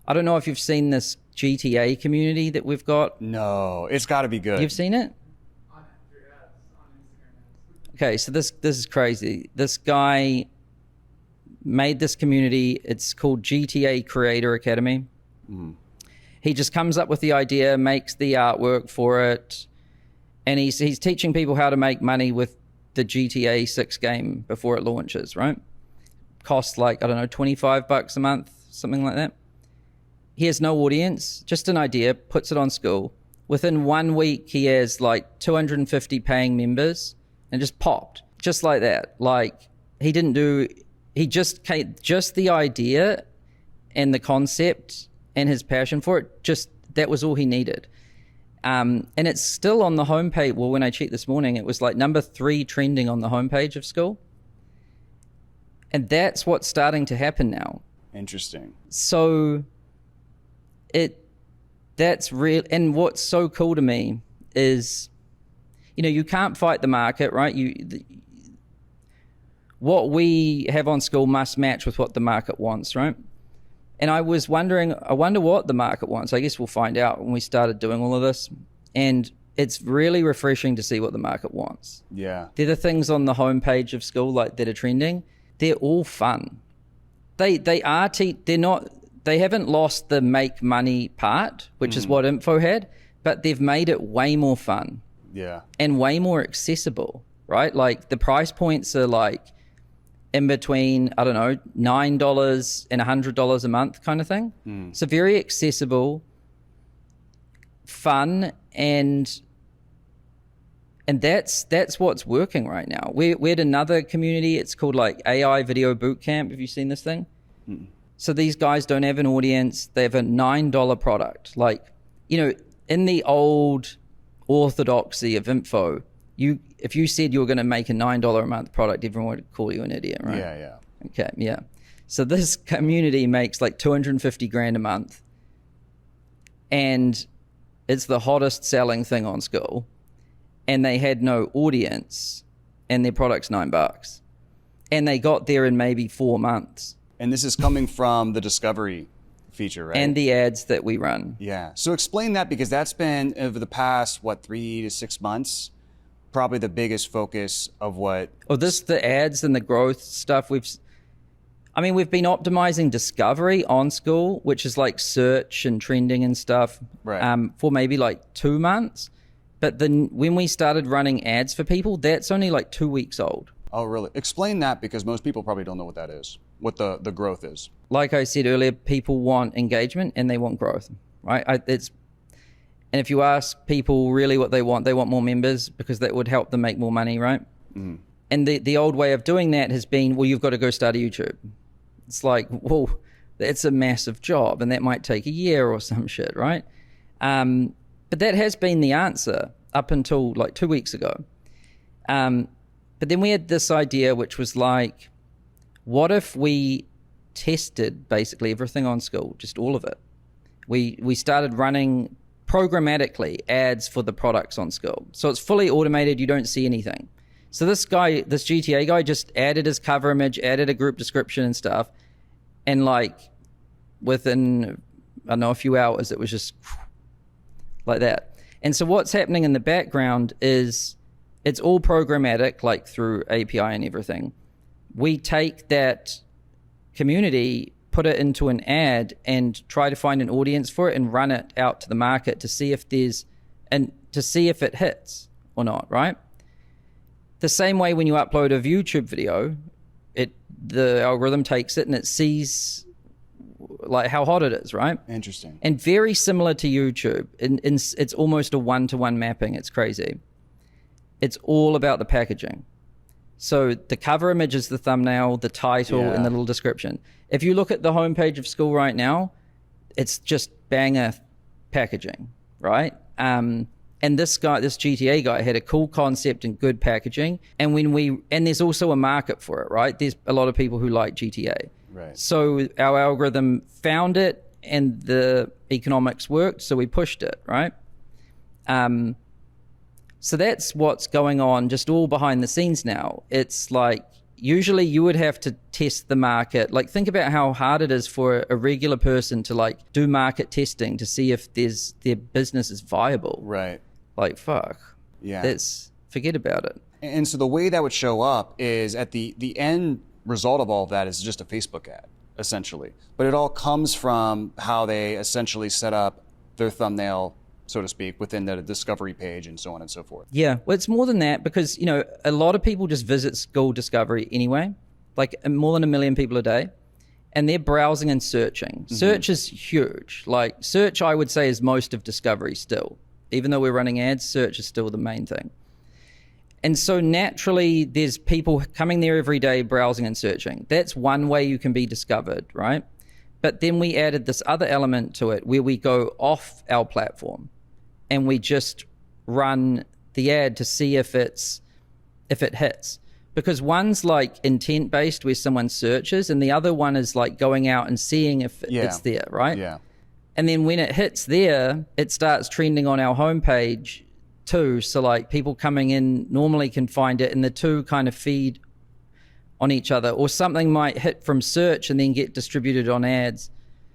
I don't know if you've seen this GTA community that we've got. No, it's got to be good. You've seen it? Okay, so this is crazy. This guy made this community. It's called GTA Creator Academy. He just comes up with the idea, makes the artwork for it, and he's teaching people how to make money with the GTA 6 game before it launches, right? Costs like, I don't know, $25 a month, something like that. He has no audience, just an idea, puts it on school. Within 1 week, he has like 250 paying members and just popped, just like that. Like he just the idea and the concept and his passion for it, just that was all he needed. And it's still on the homepage. Well, when I checked this morning, it was like number 3 trending on the homepage of school. And that's what's starting to happen now. Interesting. So that's real. And what's so cool to me is, you can't fight the market, right? What we have on school must match with what the market wants, right? And I was wondering, I wonder what the market wants. I guess we'll find out when we started doing all of this. And it's really refreshing to see what the market wants. Yeah. They're the things on the homepage of school like that are trending. They're all fun. They haven't lost the make money part, which is what info had, but they've made it way more fun. Yeah. And way more accessible, right? Like the price points are like in between, I don't know, $9 and $100 a month kind of thing. So very accessible, fun, and that's what's working right now. We had another community, it's called like AI Video Bootcamp. Have you seen this thing? So these guys don't have an audience. They have a $9 product. Like, in the old orthodoxy of info, if you said you were going to make a $9 a month product, everyone would call you an idiot, right? Yeah. Okay, yeah. So this community makes like 250 grand a month, and it's the hottest selling thing on school, and they had no audience, and their product's $9, and they got there in maybe 4 months. And this is coming from the discovery feature, right? And the ads that we run. Yeah. So explain that, because that's been over the past, 3 to 6 months, probably the biggest focus of what... Oh, the ads and the growth stuff. We've been optimizing discovery on school, which is like search and trending and stuff, right. For maybe like 2 months. But then when we started running ads for people, that's only like 2 weeks old. Oh, really? Explain that, because most people probably don't know what that is, what the growth is. Like I said earlier, people want engagement and they want growth, right? And if you ask people really what they want more members, because that would help them make more money, right? And the old way of doing that has been, well, you've got to go start a YouTube. It's like, well, that's a massive job and that might take a year or some shit, right? But that has been the answer up until like 2 weeks ago. But then we had this idea, which was like, what if we tested basically everything on school, just all of it? We started running programmatically ads for the products on school. So it's fully automated. You don't see anything. So this GTA guy just added his cover image, added a group description and stuff. And like within, I don't know, a few hours, it was just like that. And so what's happening in the background is it's all programmatic, like through API and everything. We take that community, put it into an ad and try to find an audience for it and run it out to the market to see if it hits or not, right? The same way when you upload a YouTube video, the algorithm takes it and it sees like how hot it is, right? Interesting. And very similar to YouTube. It's almost a one-to-one mapping. It's crazy. It's all about the packaging. So the cover image is the thumbnail, the title, and the little description. If you look at the homepage of school right now, it's just banger packaging, right? And this GTA guy had a cool concept and good packaging. And there's also a market for it, right? There's a lot of people who like GTA. Right. So our algorithm found it and the economics worked, so we pushed it, right? So that's what's going on just all behind the scenes now. It's like, usually you would have to test the market. Like, think about how hard it is for a regular person to like do market testing to see if their business is viable. Right. Like, fuck. Yeah. Forget about it. And so the way that would show up is at the end result of all of that is just a Facebook ad, essentially. But it all comes from how they essentially set up their thumbnail, so to speak, within the discovery page and so on and so forth. Yeah, well, it's more than that because, you know, a lot of people just visit School Discovery anyway, like more than 1 million people a day, and they're browsing and searching. Search is huge. Like, search, I would say, is most of Discovery still. Even though we're running ads, search is still the main thing. And so naturally, there's people coming there every day browsing and searching. That's one way you can be discovered, right? But then we added this other element to it where we go off our platform and we just run the ad to see if it hits. Because one's like intent based where someone searches, and the other one is like going out and seeing if it's there, right? Yeah. And then when it hits there, it starts trending on our homepage too. So like people coming in normally can find it, and the two kind of feed on each other, or something might hit from search and then get distributed on ads.